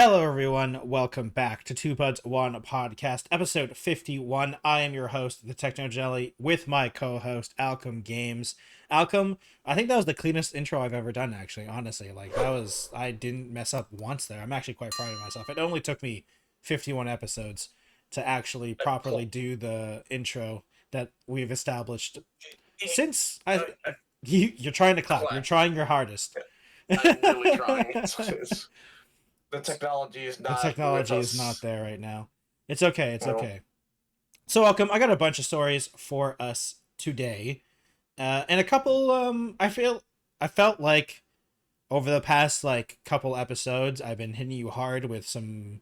Hello, everyone. Welcome back to Two Buds One Podcast, episode 51. I am your host, the Techno Jelly, with my co-host Alchem Games. Alchem, I think that was the cleanest intro I've ever done. Actually, honestly, I didn't mess up once there. I'm actually quite proud of myself. It only took me 51 episodes to actually properly do the intro that we've established. You're trying to clap. You're trying your hardest. I'm really trying. The technology is not. The technology is not there right now. It's okay. It's okay. So, welcome. I got a bunch of stories for us today, and a couple. I felt like over the past couple episodes, I've been hitting you hard with some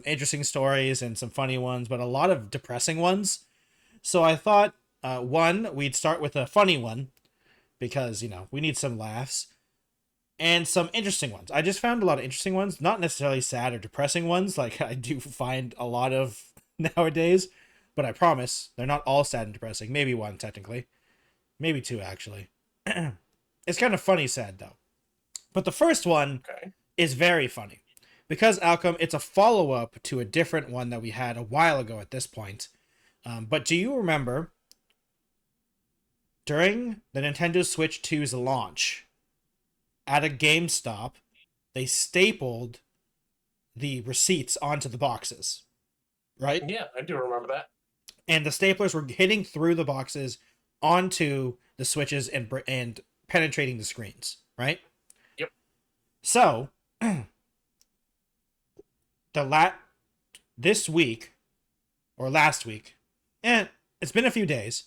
interesting stories and some funny ones, but a lot of depressing ones. So I thought we'd start with a funny one because we need some laughs. And some interesting ones. I just found a lot of interesting ones, not necessarily sad or depressing ones, like I do find a lot of nowadays, but I promise they're not all sad and depressing. Maybe one, technically. Maybe two, actually. It's kind of funny sad, though. But the first one is very funny. Because, Alchem, it's a follow-up to a different one that we had a while ago at this point. But do you remember, during the Nintendo Switch 2's launch, at a GameStop, they stapled the receipts onto the boxes, right? Yeah, I do remember that. And the staplers were hitting through the boxes onto the switches and penetrating the screens, right? Yep. So, this week, or last week, and it's been a few days,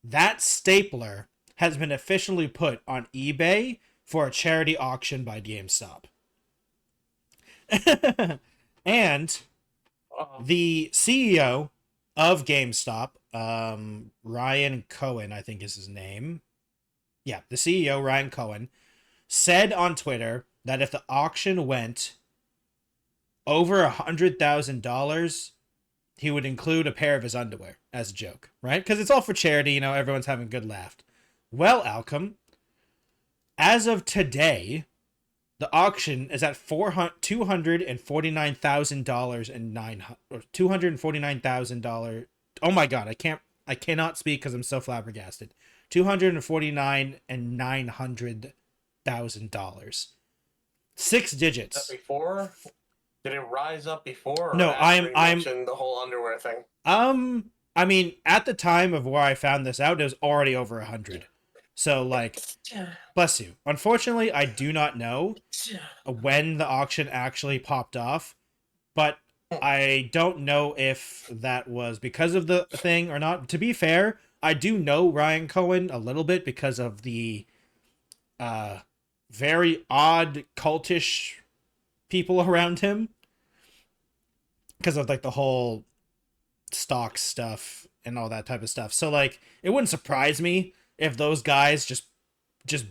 that stapler has been officially put on eBay for a charity auction by GameStop. And the CEO of GameStop, Ryan Cohen, I think is his name. Yeah, the CEO, Ryan Cohen, said on Twitter that if the auction went over $100,000, he would include a pair of his underwear as a joke, right? Because it's all for charity, everyone's having a good laugh. Well, Alchem, as of today, the auction is at $249,000 and $249,000. Oh my god, I cannot speak because I'm so flabbergasted. $249,000 and $900,000. 6 digits. Is that before? Did it rise up before? Or no, I'm the whole underwear thing. I mean, at the time of where I found this out, it was already over 100. So, bless you. Unfortunately, I do not know when the auction actually popped off, but I don't know if that was because of the thing or not. To be fair, I do know Ryan Cohen a little bit because of the very odd cultish people around him. Because of, the whole stock stuff and all that type of stuff. So, it wouldn't surprise me if those guys just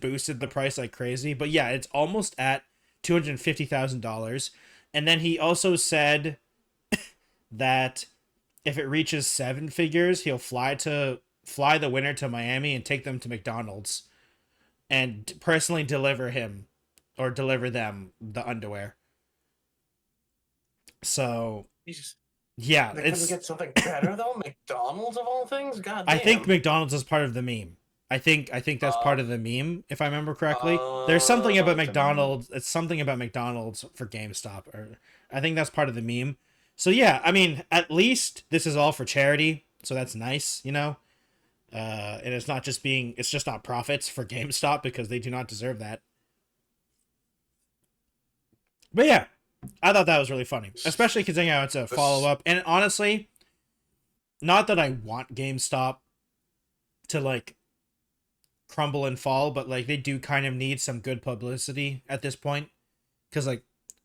boosted the price like crazy. But yeah, it's almost at $250,000. And then he also said that if it reaches 7 figures, he'll fly the winner to Miami and take them to McDonald's and personally deliver them the underwear. So yeah, they couldn't get something better though. McDonald's of all things, god damn. I think McDonald's is part of the meme. I think that's part of the meme, if I remember correctly. There's something about McDonald's. It's something about McDonald's for GameStop, or I think that's part of the meme. So yeah, I mean, at least this is all for charity, so that's nice, And it's just not profits for GameStop because they do not deserve that. But yeah, I thought that was really funny, especially considering how it's a follow-up. And honestly, not that I want GameStop to crumble and fall, but they do kind of need some good publicity at this point, because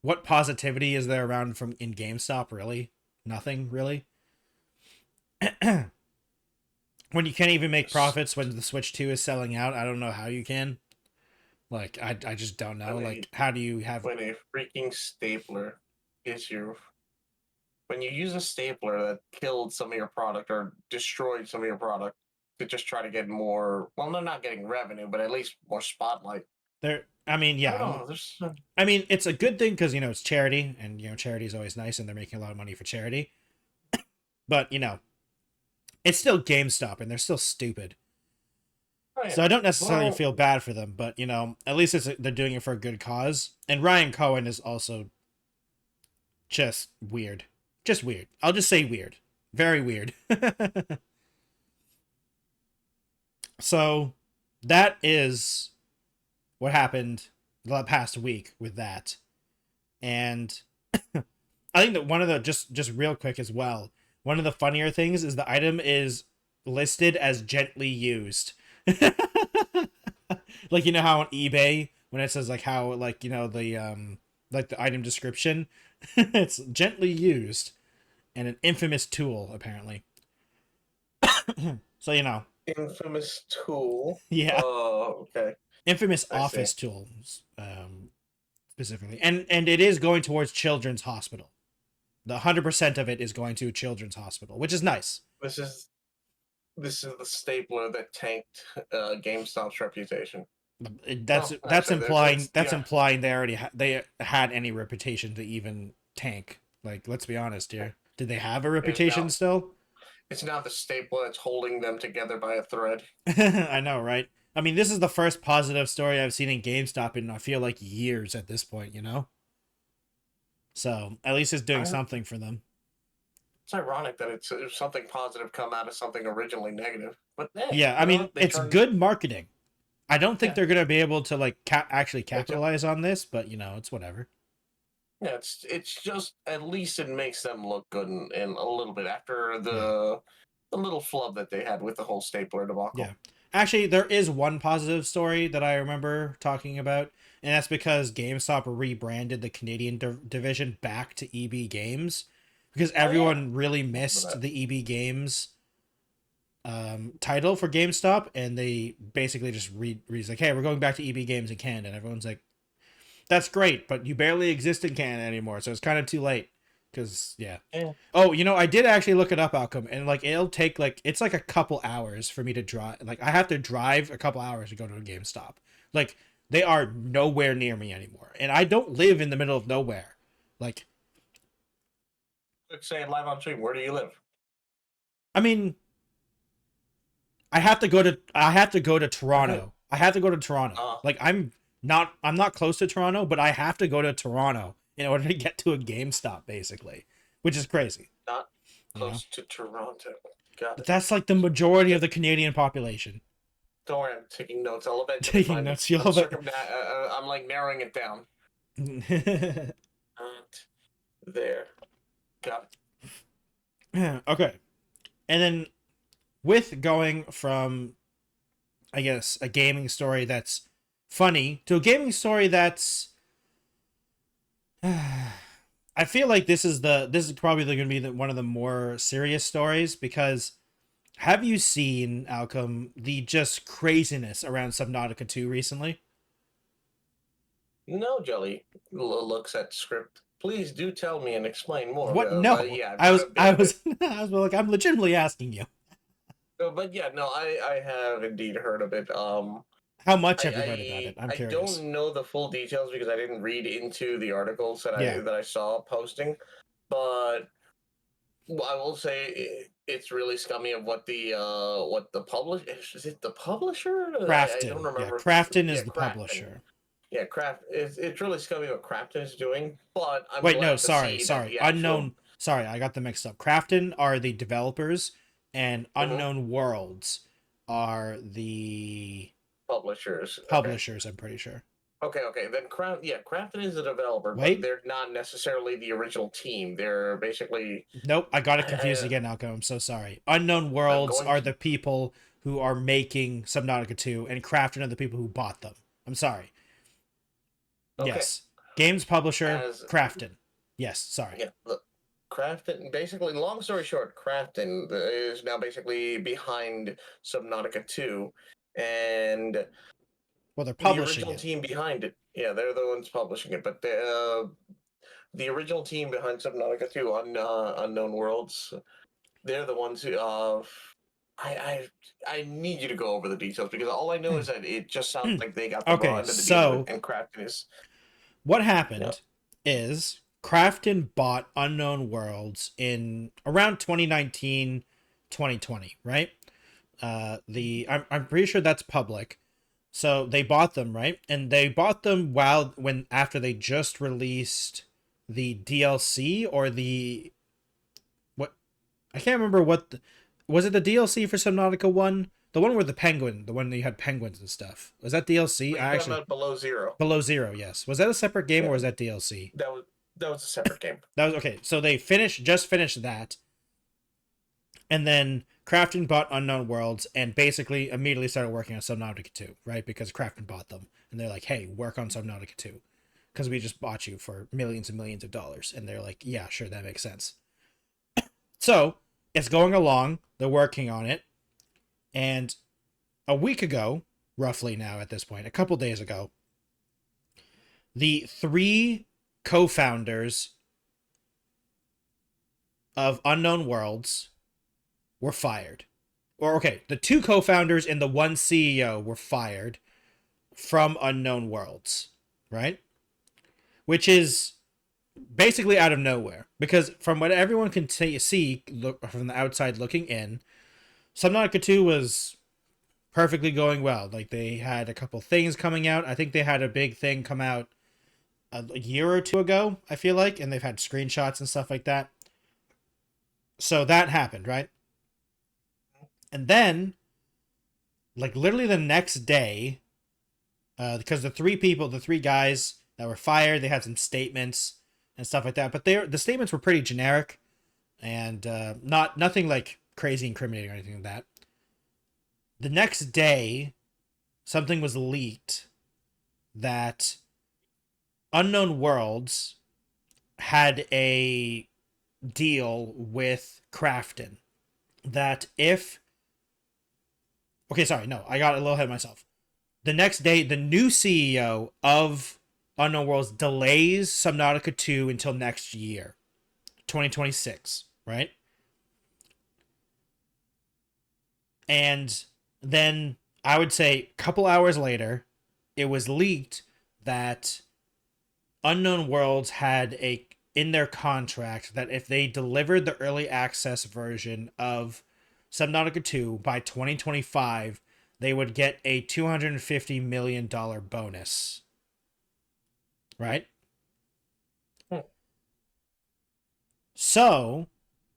what positivity is there around in GameStop? Really nothing, really. When you can't even make profits when the Switch 2 is selling out, I don't know how you can. I just don't know. How do you have... When a freaking stapler is when you use a stapler that killed some of your product or destroyed some of your product to just try to get more... Well, they're not getting revenue, but at least more spotlight. I mean, I don't yeah. know. There's I mean, it's a good thing because it's charity, and charity is always nice, and they're making a lot of money for charity. But it's still GameStop, and they're still stupid. oh, yeah. So I don't necessarily Well, feel bad for them, but at least they're doing it for a good cause. And Ryan Cohen is also just weird, just weird. I'll just say weird, very weird. So that is what happened the past week with that, and I think that one of the just real quick as well. One of the funnier things is the item is listed as gently used. Like how on eBay when it says like how like the item description, it's gently used and an infamous tool apparently. So infamous tool. yeah, Oh, okay. infamous I see. office tools specifically, and it is going towards children's hospital. The 100% of it is going to a children's hospital, which is nice. This is this is the stapler that tanked GameStop's reputation. That's Well, that's actually, implying it's that's yeah, implying they already they had any reputation to even tank. Like, let's be honest here. Did they have a it's reputation now still? it's now the stapler that's holding them together by a thread. I know, right? I mean, this is the first positive story I've seen in GameStop in I feel like years at this point. So at least it's doing I, something for them. it's ironic that it's something positive come out of something originally negative. But hey, Yeah, I mean, they it's turned good marketing. I don't think yeah, they're gonna be able to like actually it's a, capitalize on this, but it's whatever. yeah, it's just at least it makes them look good in a little bit after Yeah. the little flub that they had with the whole stapler Yeah. debacle. Actually, there is one positive story that I remember talking about, and that's because GameStop rebranded the Canadian division back to EB Games because Oh yeah, everyone really remember missed that. the EB Games title for GameStop, and they basically just like, hey, we're going back to EB Games in Canada, and everyone's like, that's great, but you barely exist in Canada anymore, so it's kind of too late. Because yeah. Yeah. Oh, I did actually look it up, Alchem, and like it'll take like it's like a couple hours for me to drive. Like I have to drive a couple hours to go to a GameStop. Like they are nowhere near me anymore, and I don't live in the middle of nowhere. Like Quick say it live on stream. Where do you live? I mean, I have to go to Toronto. I have to go to Toronto. Uh, Like I'm not close to Toronto, but I have to go to Toronto in order to get to a GameStop, basically, which is crazy. Not You know, close to Toronto. Got but it. that's like the majority of the Canadian population. Don't worry, I'm taking notes. I'll eventually Taking find it. notes, you'll have I'm like narrowing it down. it. Not there. Got Okay, and then with going from, I guess, a gaming story that's funny to a gaming story that's I feel like this is probably going to be one of the more serious stories because have you seen Alchem the just craziness around Subnautica 2 recently? it. No, Jelly looks at script. Please do tell me and explain more. What? But No, yeah, I was a bit I of it. was I was like I'm legitimately asking you But yeah, no, I have indeed heard of it. how much have you heard about it? I'm I curious. don't know the full details because I didn't read into the articles that Yeah. I saw posting, but I will say it's really scummy of what the publish is it the publisher? I don't Crafton. Yeah, remember. Crafton Yeah, is the Crafton. publisher. Yeah, it's really scummy what Crafton is doing, but I'm Wait, no, glad to sorry, see that sorry. the actual Unknown. Sorry, I got them mixed up. Crafton are the developers, and Mhm, Unknown Worlds are the publishers. Okay. publishers. I'm pretty sure. Okay. Then Crafton is a developer, but Wait, they're not necessarily the original team. They're basically nope, I got it confused I, again, Alco. I'm so sorry. Unknown I'm Worlds going are to the people who are making Subnautica 2, and Crafton are the people who bought them. I'm sorry. okay. Yes, games publisher As Crafton. Yes, sorry. yeah, look, Crafton. Basically, long story short, Crafton is now basically behind Subnautica 2, and Well, they're the publishing original it. team behind it. Yeah, they're the ones publishing it, but the original team behind Subnautica 2 on Unknown Worlds, they're the ones who. I need you to go over the details because all I know is that it just sounds like they got the raw Okay, end of the deal, so and Crafton is what yeah. happened is Crafton bought Unknown Worlds in around 2019, 2020, right? I'm pretty sure that's public. So they bought them, right? And they bought them after they just released the DLC or the what I can't remember was it the DLC for Subnautica 1? The one where the one that you had penguins and stuff. Was that DLC? Well, you're I talking actually about Below Zero. Below Zero, yes. Was that a separate game or Yeah, was that DLC? that was a separate game. That was okay. So they just finished that. And then Crafton bought Unknown Worlds and basically immediately started working on Subnautica 2, right? Because Crafton bought them. And they're like, hey, work on Subnautica 2. Because we just bought you for millions and millions of dollars. And they're like, yeah, sure, that makes sense. So it's going along. They're working on it. And a week ago, roughly now at this point, a couple days ago, the 3 co-founders of Unknown Worlds were fired. Or, okay, the 2 co-founders and the 1 CEO were fired from Unknown Worlds, right? Which is basically out of nowhere. Because from what everyone can see from the outside looking in, Subnautica 2 was perfectly going well. Like, they had a couple things coming out. I think they had a big thing come out a year or 2 ago, I feel like, and they've had screenshots and stuff like that. So that happened, right? And then, like, literally the next day, because the 3 guys that were fired, they had some statements and stuff like that, but the statements were pretty generic and nothing like crazy incriminating or anything like that. The next day, something was leaked that Unknown Worlds had a deal with Crafton that if okay, sorry, no, I got a little ahead of myself. The next day, the new CEO of Unknown Worlds delays Subnautica 2 until next year, 2026, right? And then I would say a couple hours later, it was leaked that Unknown Worlds had in their contract that if they delivered the early access version of Subnautica 2 by 2025, they would get a $250 million bonus. Right? So,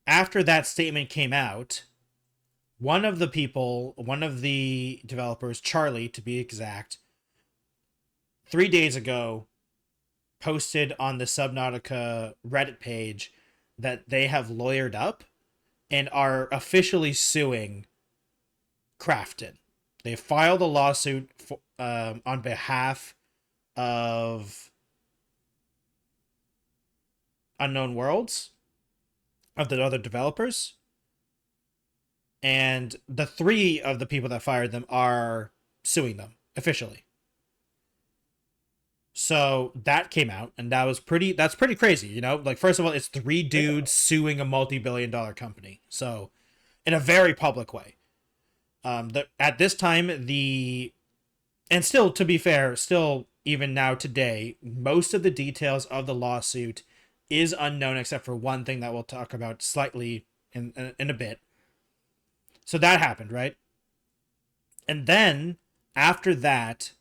after that statement came out, one of the developers, Charlie to be exact, 3 days ago posted on the Subnautica Reddit page that they have lawyered up and are officially suing Crafton. They filed a lawsuit on behalf of Unknown Worlds, of the other developers, and the 3 of the people that fired them are suing them officially. So that came out, and that's pretty crazy, you know? Like, first of all, it's 3 dudes suing a multi-billion-dollar company. So, in a very public way. At this time, and still, to be fair, still, even now today, most of the details of the lawsuit is unknown except for one thing that we'll talk about slightly in a bit. So that happened, right? And then, after that,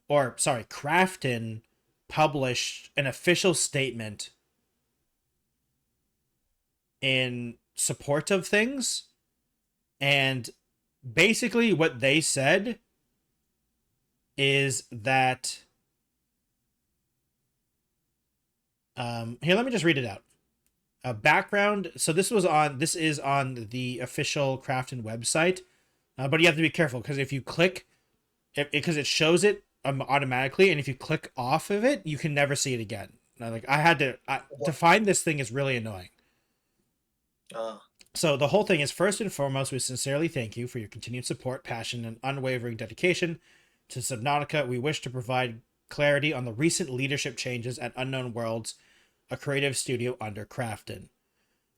Crafton published an official statement in support of things. And basically what they said is that here, let me just read it out. Background. So this is on the official Crafton website, but you have to be careful because if you click, because it shows it automatically, and if you click off of it, you can never see it again. Like I had to find this thing is really annoying. So the whole thing is, first and foremost, we sincerely thank you for your continued support, passion, and unwavering dedication to Subnautica. We wish to provide clarity on the recent leadership changes at Unknown Worlds, a creative studio under Crafton.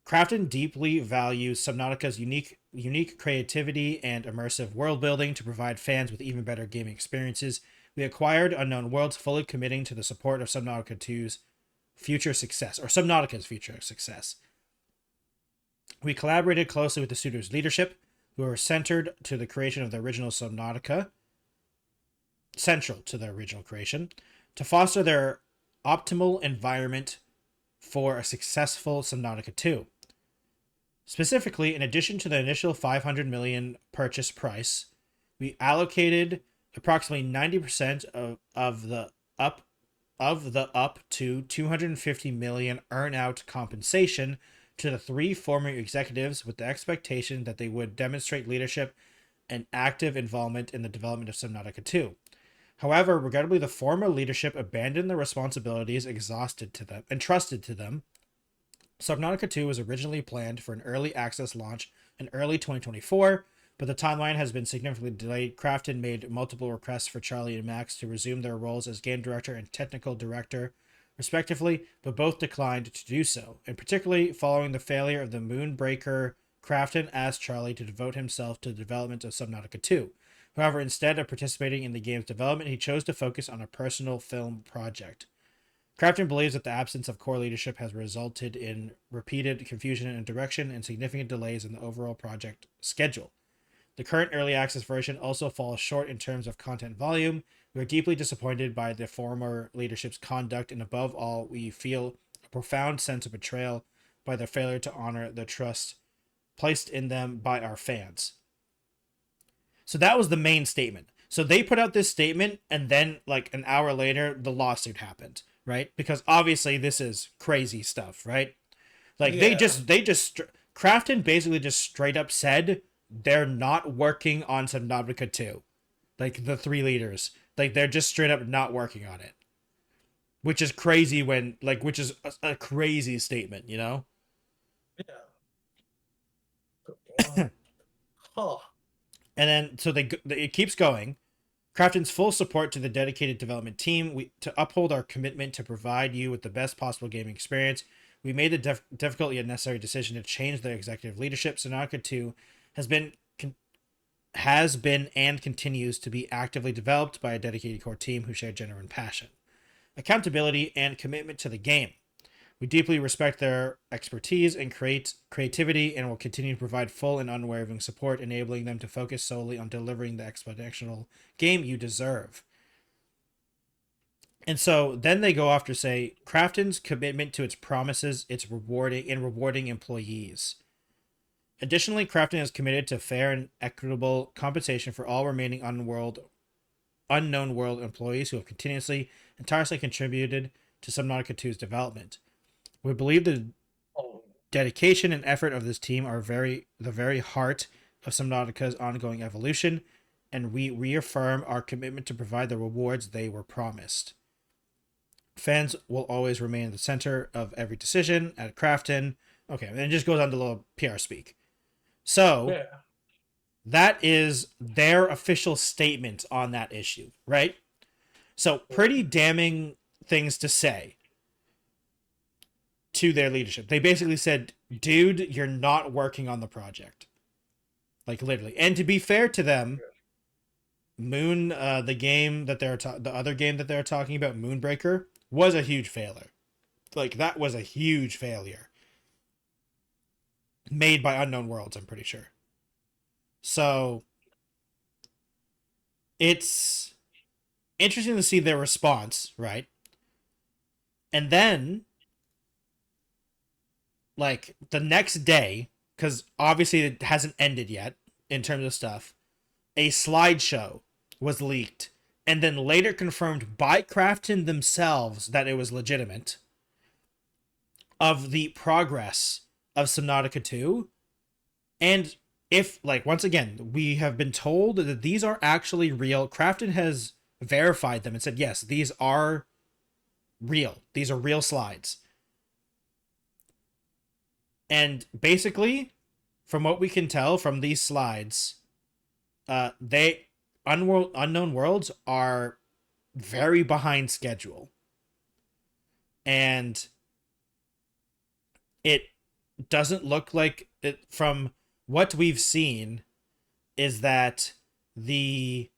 Crafton deeply values Subnautica's unique creativity and immersive world building to provide fans with even better gaming experiences. We acquired Unknown Worlds, fully committing to the support of Subnautica 2's future success, or Subnautica's future success. We collaborated closely with the studio's leadership, who were central to the creation, to foster their optimal environment for a successful Subnautica 2. Specifically, in addition to the initial $500 million purchase price, we allocated approximately 90% of the up to $250 million earn-out compensation to the 3 former executives, with the expectation that they would demonstrate leadership and active involvement in the development of Subnautica 2. However, regrettably, the former leadership abandoned the responsibilities entrusted to them. Subnautica 2 was originally planned for an early access launch in early 2024, but the timeline has been significantly delayed. Crafton made multiple requests for Charlie and Max to resume their roles as game director and technical director, respectively, but both declined to do so. And particularly following the failure of the Moonbreaker, Crafton asked Charlie to devote himself to the development of Subnautica 2. However, instead of participating in the game's development, he chose to focus on a personal film project. Crafton believes that the absence of core leadership has resulted in repeated confusion in direction and significant delays in the overall project schedule. The current early access version also falls short in terms of content volume. We are deeply disappointed by the former leadership's conduct, and above all, we feel a profound sense of betrayal by their failure to honor the trust placed in them by our fans. So that was the main statement. So they put out this statement, and then like an hour later, the lawsuit happened, right? Because obviously this is crazy stuff, right? Like Crafton basically just straight up said they're not working on Subnautica 2. Like the 3 leaders, like they're just straight up not working on it, which is crazy which is a crazy statement, you know? Yeah. Huh. And then so it keeps going. Crafton's full support to the dedicated development team. To uphold our commitment to provide you with the best possible gaming experience, we made the difficult yet necessary decision to change the executive leadership. Subnautica 2 has been and continues to be actively developed by a dedicated core team who share genuine passion, accountability, and commitment to the game. We deeply respect their expertise and creativity, and will continue to provide full and unwavering support, enabling them to focus solely on delivering the exponential game you deserve. And so then they go off to say Crafton's commitment to its promises, its rewarding employees. Additionally, Crafton is committed to fair and equitable compensation for all remaining unknown world employees who have continuously and tirelessly contributed to Subnautica 2's development. We believe the dedication and effort of this team are the very heart of Subnautica's ongoing evolution, and we reaffirm our commitment to provide the rewards they were promised. Fans will always remain at the center of every decision at Crafton. Okay, and it just goes on to a little PR speak. So, That is their official statement on that issue, right? So, pretty damning things to say to their leadership. They basically said, dude, you're not working on the project. Like, literally. And to be fair to them, the other game that they're talking about, Moonbreaker, was a huge failure. Like, that was a huge failure. Made by Unknown Worlds, I'm pretty sure. So, it's interesting to see their response, right? And then, like, the next day, because obviously it hasn't ended yet in terms of stuff, a slideshow was leaked and then later confirmed by Crafton themselves that it was legitimate, of the progress of Subnautica 2. And if, like, once again, we have been told that these are actually real. Crafton has verified them and said, yes, these are real. These are real slides. And basically, from what we can tell from these slides, Unknown Worlds are very behind schedule. And doesn't look like it from what we've seen is that the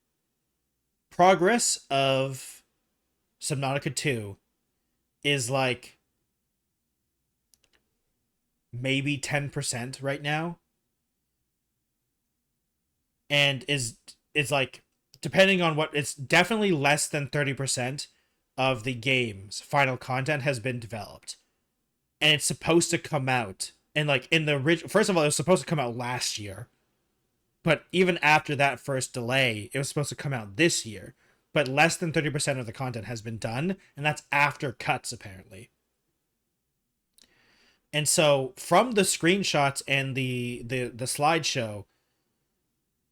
progress of Subnautica 2 is like maybe 10% right now, and is like, depending on what, it's definitely less than 30% of the game's final content has been developed, and it's supposed to come out, and like in the original, first of all, it was supposed to come out last year, but even after that first delay, it was supposed to come out this year, but less than 30% of the content has been done, and that's after cuts apparently. And so from the screenshots and the slideshow,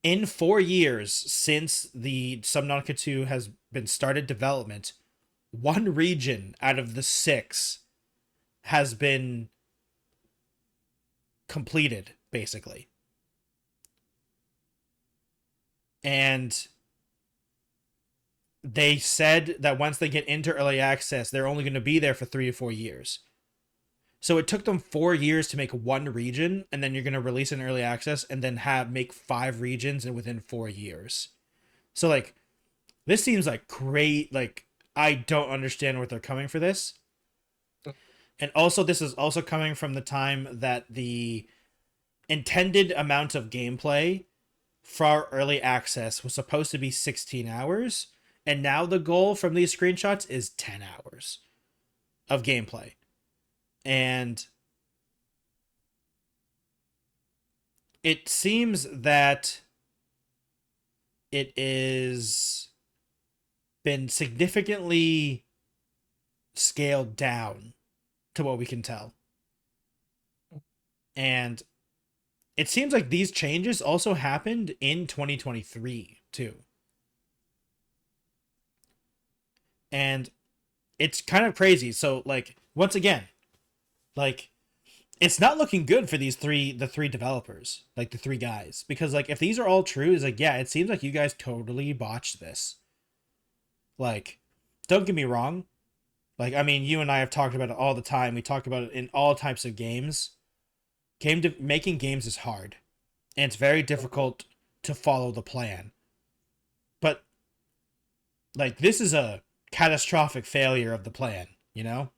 in 4 years since the Subnautica 2 has been started development, one region out of the 6 has been completed, basically. And they said that once they get into early access, they're only going to be there for 3 to 4 years. So it took them 4 years to make one region, and then you're going to release in early access and then make 5 regions and within 4 years. So like, this seems like great. Like, I don't understand what they're coming for this. And also, this is also coming from the time that the intended amount of gameplay for early access was supposed to be 16 hours. And now the goal from these screenshots is 10 hours of gameplay. And it seems that it is been significantly scaled down to what we can tell. And it seems like these changes also happened in 2023 too. And it's kind of crazy. So like, once again, like, it's not looking good for the three developers, like the 3 guys, because like, if these are all true, it's like, yeah, it seems like you guys totally botched this. Like, don't get me wrong. Like, I mean, you and I have talked about it all the time. We talk about it in all types of games. Making games is hard, and it's very difficult to follow the plan. But like, this is a catastrophic failure of the plan, you know?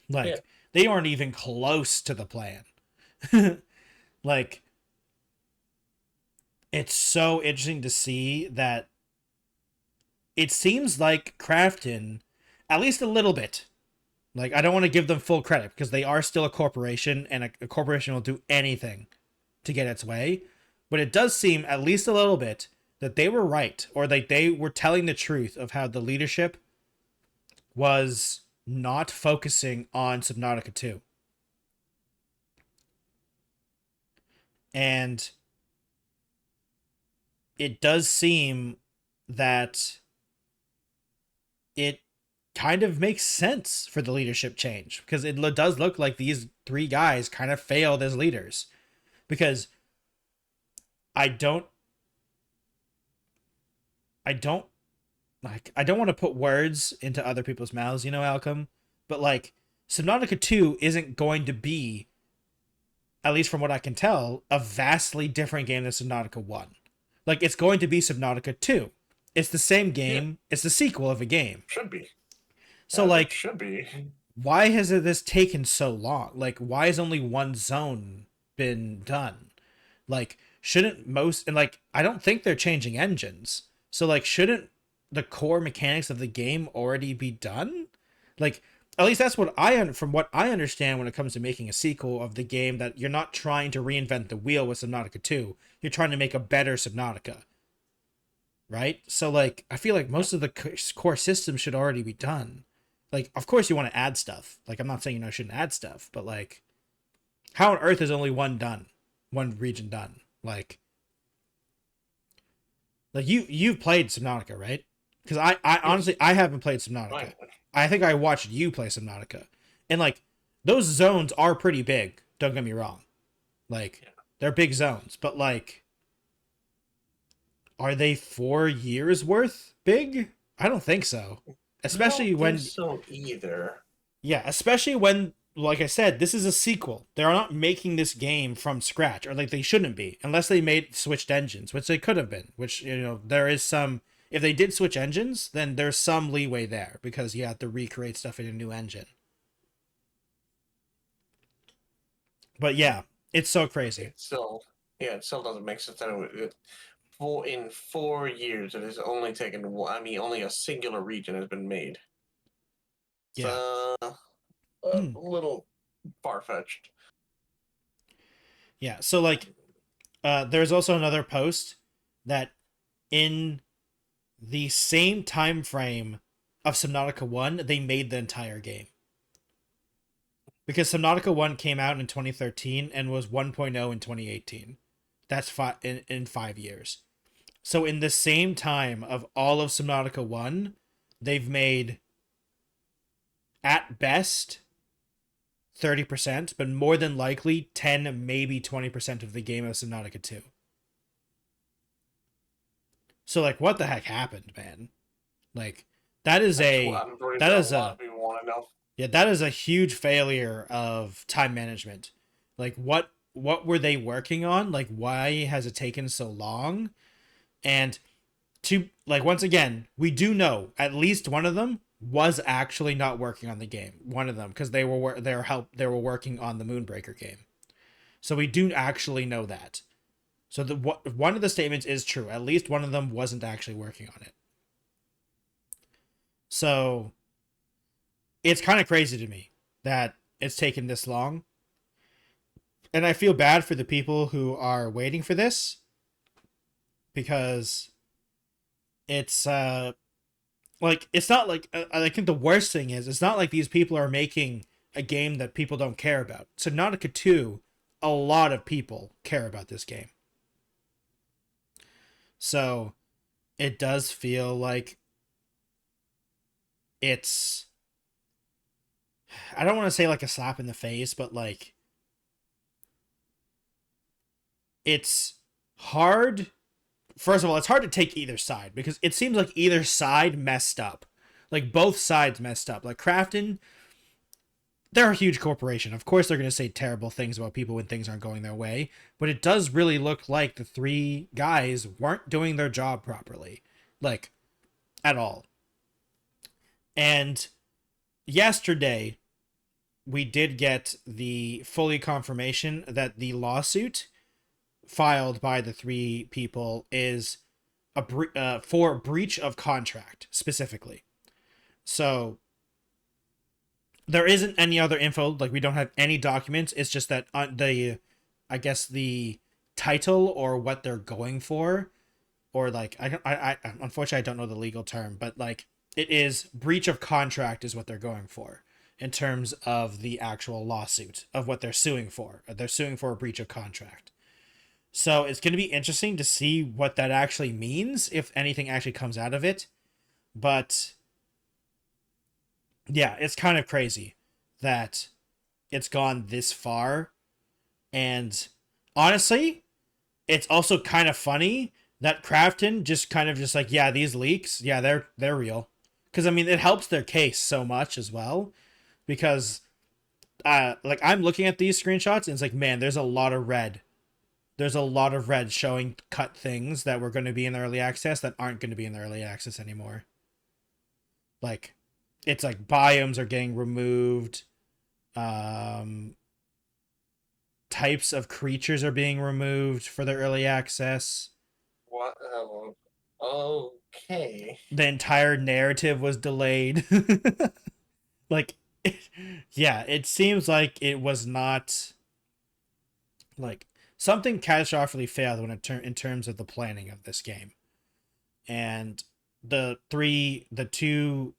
Like, yeah. They aren't even close to the plan. Like, it's so interesting to see that it seems like Krafton, at least a little bit, like, I don't want to give them full credit because they are still a corporation, and a corporation will do anything to get its way. But it does seem, at least a little bit, that they were right, or like they were telling the truth of how the leadership was not focusing on Subnautica 2. And it does seem that it kind of makes sense for the leadership change, because it does look like these 3 guys kind of failed as leaders. Because I don't want to put words into other people's mouths, you know, Alchem, but like, Subnautica 2 isn't going to be, at least from what I can tell, a vastly different game than Subnautica 1. Like, it's going to be Subnautica 2. It's the same game. Yeah. It's the sequel of a game. Should be. So, like, should be. Why has this taken so long? Like, why has only one zone been done? Like, shouldn't most, and like, I don't think they're changing engines. So like, shouldn't the core mechanics of the game already be done? Like, at least that's what from what I understand when it comes to making a sequel of the game, that you're not trying to reinvent the wheel with Subnautica 2. You're trying to make a better Subnautica. Right? So like, I feel like most of the core systems should already be done. Like, of course you want to add stuff. Like, I'm not saying, shouldn't add stuff, but like, how on earth is only one region done? Like you've played Subnautica, right? Because I honestly, I haven't played Subnautica. Right. I think I watched you play Subnautica, and like, those zones are pretty big. Don't get me wrong, like, they're big zones, but like, are they 4 years worth big? I don't think so. Especially when so either. Yeah, especially when like I said, this is a sequel. They're not making this game from scratch, or like they shouldn't be, unless they made switched engines, which they could have been. Which, there is some. If they did switch engines, then there's some leeway there because you have to recreate stuff in a new engine. But yeah, it's so crazy. It still, yeah, it still doesn't make sense. Anyway, in 4 years, it has only taken. I mean, only a singular region has been made. Yeah. So a Hmm. little far fetched. Yeah. So like, there's also another post that in the same time frame of Subnautica 1, they made the entire game. Because Subnautica 1 came out in 2013 and was 1.0 in 2018. That's in 5 years. So in the same time of all of Subnautica 1, they've made at best 30%, but more than likely 10, maybe 20% of the game of Subnautica 2. So like what the heck happened, man? Like that is That's what a I'm pretty that sure a is lot a of people want to know. yeah, that is a huge failure of time management. Like what were they working on? Like why has it taken so long? And to like once again, we do know at least one of them was actually not working on the game. One of them because they were working on the Moonbreaker game. So we do actually know that. So one of the statements is true. At least one of them wasn't actually working on it. So it's kind of crazy to me that it's taken this long. And I feel bad for the people who are waiting for this because it's like it's not like I think the worst thing is it's not like these people are making a game that people don't care about. So Nautica 2, a lot of people care about this game. So it does feel like it's I don't want to say like a slap in the face, but like it's hard. First of all, it's hard to take either side because it seems like either side messed up. Like both sides messed up. Like Crafton, they're a huge corporation. Of course, they're going to say terrible things about people when things aren't going their way. But it does really look like the three guys weren't doing their job properly. Like, at all. And yesterday, we did get the fully confirmation that the lawsuit filed by the three people is for breach of contract specifically. So there isn't any other info. Like we don't have any documents. It's just that I guess the title or what they're going for, or like I unfortunately I don't know the legal term, but like it is breach of contract is what they're going for in terms of the actual lawsuit of what they're suing for. They're suing for a breach of contract. So it's going to be interesting to see what that actually means, if anything actually comes out of it. But yeah, it's kind of crazy that it's gone this far. And honestly, it's also kind of funny that Crafton just kind of just like, yeah, these leaks, yeah, they're real. Because I mean, it helps their case so much as well. Because like I'm looking at these screenshots and it's like, man, there's a lot of red. There's a lot of red showing cut things that were going to be in the early access that aren't going to be in the early access anymore. Like, it's like biomes are getting removed. Um, Types of creatures are being removed for the early access. What? Okay. The entire narrative was delayed. Like, yeah, it seems like it was not like something catastrophically failed when in terms of the planning of this game. And the two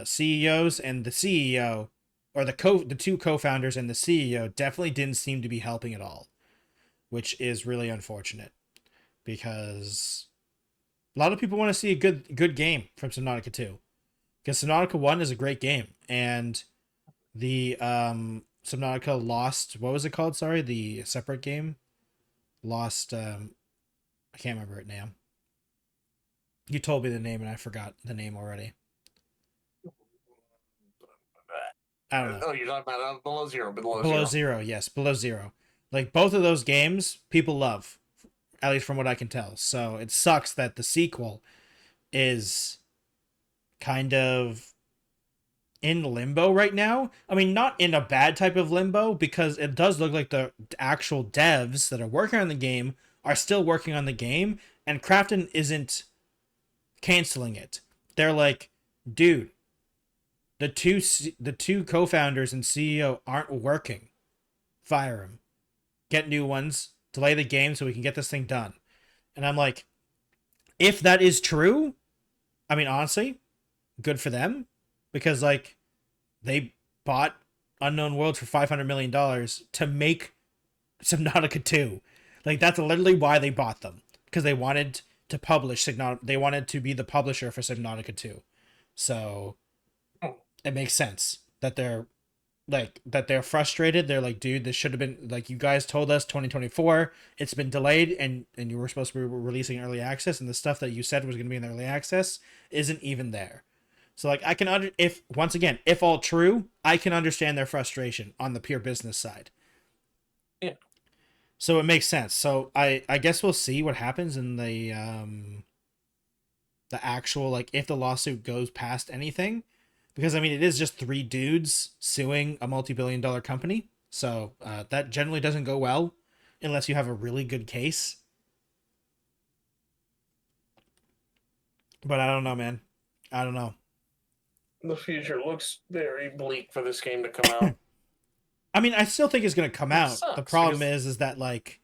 CEOs and the CEO, or the two co-founders and the CEO definitely didn't seem to be helping at all, which is really unfortunate because a lot of people want to see a good game from Subnautica 2 because Subnautica 1 is a great game and the Subnautica Lost, what was it called? Sorry, the separate game, Lost. I can't remember it now. You told me the name and I forgot the name already. I don't know. Oh, you're talking about below zero, below Below zero. zero, yes, below zero. Like both of those games, people love, at least from what I can tell. So it sucks that the sequel is kind of in limbo right now. I mean, not in a bad type of limbo, because it does look like the actual devs that are working on the game are still working on the game, and Krafton isn't canceling it. They're like, dude, the two co-founders and CEO aren't working. Fire them. Get new ones. Delay the game so we can get this thing done. And I'm like, if that is true, I mean, honestly, good for them, because like they bought Unknown Worlds for $500 million to make Subnautica 2. Like that's literally why they bought them, because they wanted to publish Subnautica. They wanted to be the publisher for Subnautica 2. So it makes sense that they're frustrated. They're like, dude, this should have been, like, you guys told us 2024. It's been delayed, and you were supposed to be releasing early access, and the stuff that you said was going to be in the early access isn't even there. So like I can if once again, if all true, I can understand their frustration on the pure business side. Yeah. So it makes sense. So I guess we'll see what happens in the actual, like, if the lawsuit goes past anything, because I mean it is just three dudes suing a multi-billion-dollar company. So that generally doesn't go well unless you have a really good case. But I don't know, man. I don't know. The future looks very bleak for this game to come out. I mean, I still think it's going to come out. The problem is that, like,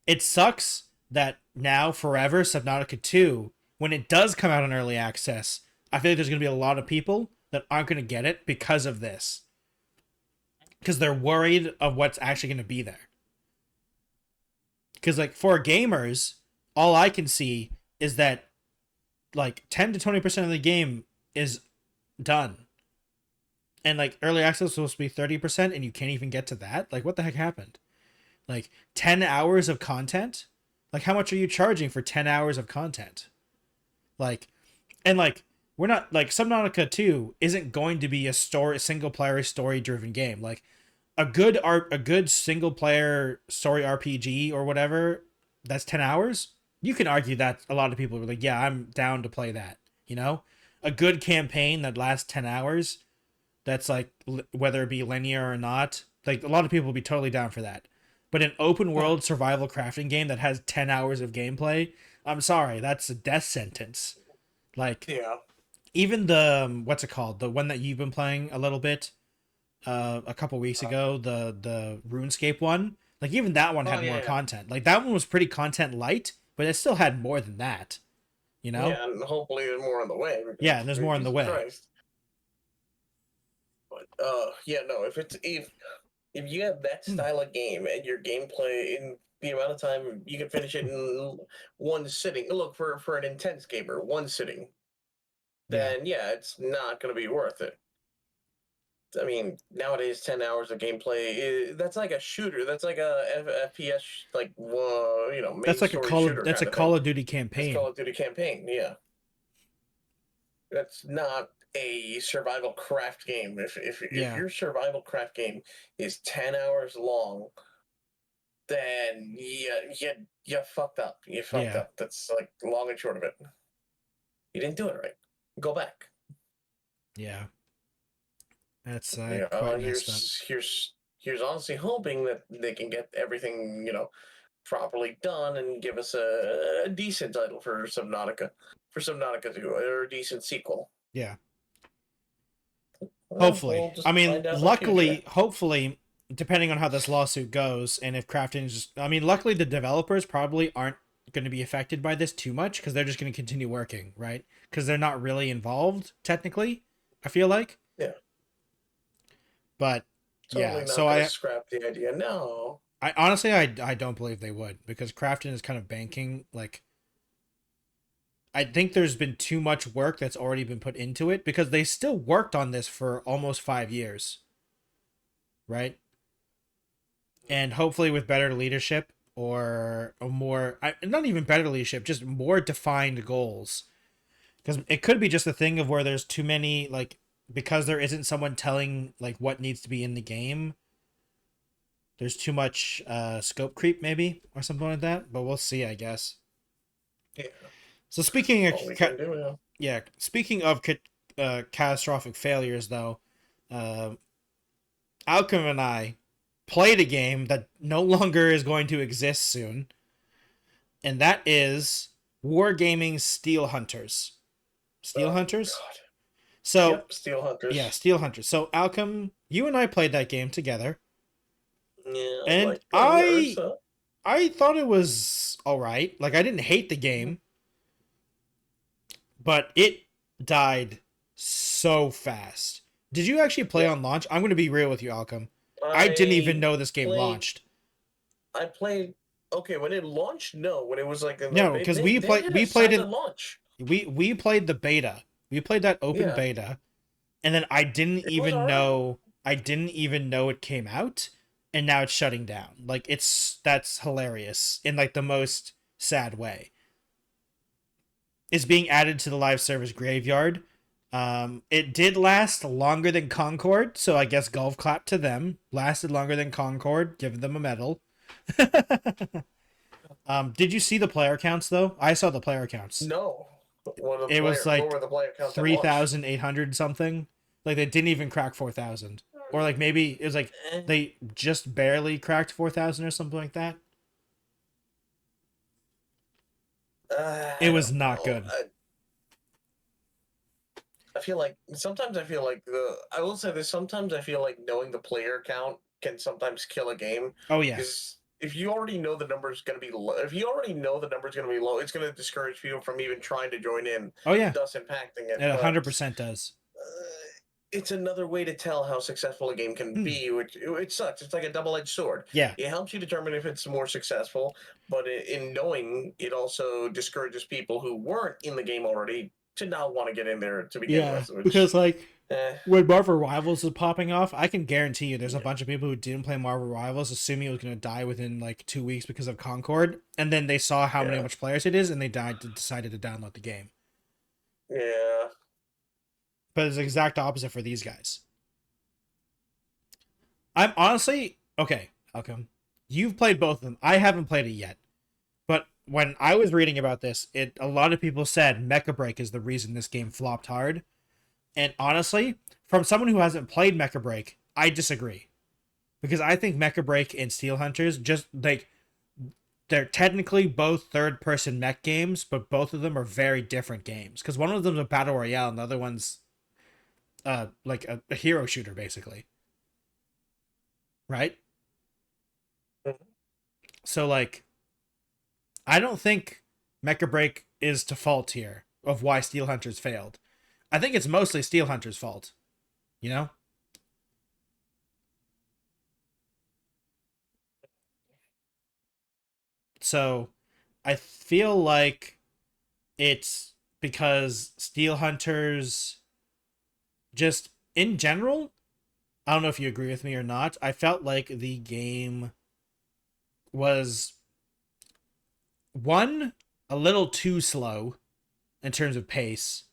it sucks that now forever Subnautica 2, when it does come out in early access, I feel like there's going to be a lot of people that aren't going to get it because of this. Because they're worried of what's actually going to be there. Because, like, for gamers, all I can see is that, like, 10 to 20% of the game is done. And like early access was supposed to be 30%, and you can't even get to that. Like, what the heck happened? Like 10 hours of content? Like, how much are you charging for 10 hours of content? Like, and like, we're not, like, Subnautica 2 isn't going to be a single player story driven game. Like a good single player story RPG or whatever, that's 10 hours. You can argue that a lot of people were like, yeah, I'm down to play that, you know? A good campaign that lasts 10 hours, that's like, whether it be linear or not, like, a lot of people will be totally down for that. But an open world survival crafting game that has 10 hours of gameplay, I'm sorry, that's a death sentence. Like, Yeah. even the, what's it called? The one that you've been playing a little bit a couple weeks ago, the RuneScape one, like, even that one had more content. Like, that one was pretty content light, but it still had more than that. You know? Yeah, and hopefully there's more on the way. Yeah, and there's more on the way. Christ. But yeah, no, if you have that style of game and your gameplay in the amount of time you can finish it in one sitting. Look, for an intense gamer, one sitting, then yeah, it's not going to be worth it. I mean, nowadays, 10 hours of gameplay, that's like a shooter. That's like a FPS, like, you know, main that's like a Call of Duty campaign. It's Call of Duty campaign, yeah. That's not a survival craft game. If your survival craft game is 10 hours long, then you fucked up. You fucked up. That's like long and short of it. You didn't do it right. Go back. Yeah. That's quite messed up. Here's honestly hoping that they can get everything, you know, properly done and give us a decent title for Subnautica 2, or a decent sequel. Yeah. Hopefully. I mean, luckily, hopefully, depending on how this lawsuit goes, and if Krafton is just, I mean, luckily the developers probably aren't going to be affected by this too much, because they're just going to continue working, right? Because they're not really involved, technically, I feel like. Yeah. But totally so I scrap the idea. No, I honestly I don't believe they would, because Krafton is kind of banking, like, I think there's been too much work that's already been put into it, because they still worked on this for almost 5 years, right? And hopefully with better leadership, or more, not even better leadership, just more defined goals, because it could be just a thing of where there's too many, like, because there isn't someone telling like what needs to be in the game, there's too much scope creep maybe or something like that. But we'll see, I guess. Yeah. So speaking of All we can do now. yeah, speaking of catastrophic failures, though, uh, Alchem and I played a game that no longer is going to exist soon, and that is Wargaming Steel Hunters. Steel Oh, Hunters. God. So Yep, Steel Hunters. yeah, Steel Hunters. So Alchem, you and I played that game together, Yeah, and like 20 years. So. I thought it was all right. Like I didn't hate the game, but it died so fast. Did you actually play on launch? I'm going to be real with you, Alchem. I didn't even know this game launched. I played. Okay, when it launched, no. When it was like no, because we played it. Launch. We played the beta. We played that open beta, and then I didn't even know. I didn't even know it came out, and now it's shutting down. Like that's hilarious in like the most sad way. It's being added to the live service graveyard. It did last longer than Concord, so I guess golf clap to them. Lasted longer than Concord, give them a medal. Did you see the player counts though? I saw the player counts. No. It was like 3,800 something. Like they didn't even crack 4,000, or like maybe it was like they just barely cracked 4,000 or something like that. It was not good. I feel like sometimes I feel like I will say this. Sometimes I feel like knowing the player count can sometimes kill a game. Oh yeah. If you already know the number's going to be low, if you already know the number's going to be low, it's going to discourage people from even trying to join in. Oh yeah. Thus impacting it. It 100% does. It's another way to tell how successful a game can be, which it sucks. It's like a double-edged sword. Yeah. It helps you determine if it's more successful, but in knowing, it also discourages people who weren't in the game already to not want to get in there to begin with. Which, because like when Marvel Rivals is popping off, I can guarantee you there's a bunch of people who didn't play Marvel Rivals assuming it was going to die within like 2 weeks because of Concord, and then they saw how many much players it is, and they decided to download the game. Yeah. But it's the exact opposite for these guys. I'm honestly okay. Alchem, you've played both of them. I haven't played it yet, but when I was reading about this, a lot of people said Mecha Break is the reason this game flopped hard. And honestly, from someone who hasn't played Mecha Break, I disagree, because I think Mecha Break and Steel Hunters just like they're technically both third-person mech games, but both of them are very different games. Because one of them's a battle royale, and the other one's like a hero shooter, basically. Right? So, like, I don't think Mecha Break is to fault here of why Steel Hunters failed. I think it's mostly Steel Hunters' fault. You know? So, I feel like it's because Steel Hunters just in general, I don't know if you agree with me or not, I felt like the game was one, a little too slow in terms of pace,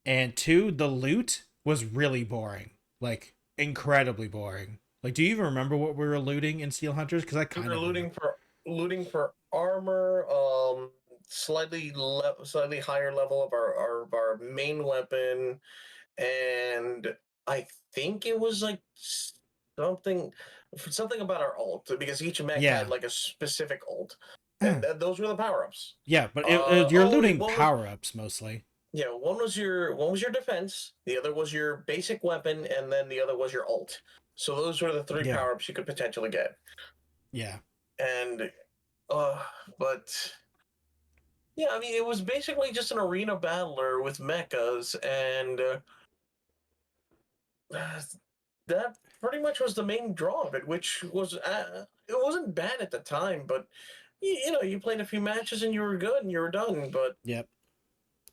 and two, the loot was really boring, like incredibly boring. Like, do you even remember what we were looting in Steel Hunters? Because I kind of looting for armor, slightly higher level of our main weapon, and I think it was like something about our ult, because each mech had like a specific ult, and those were the power-ups. Yeah, but you're looting power-ups mostly. Yeah, one was your defense, the other was your basic weapon, and then the other was your ult. So those were the three power-ups you could potentially get. Yeah. And but yeah, I mean, it was basically just an arena battler with mechas, and that pretty much was the main draw of it, which was it wasn't bad at the time, but you know, you played a few matches and you were good and you were done. But yep,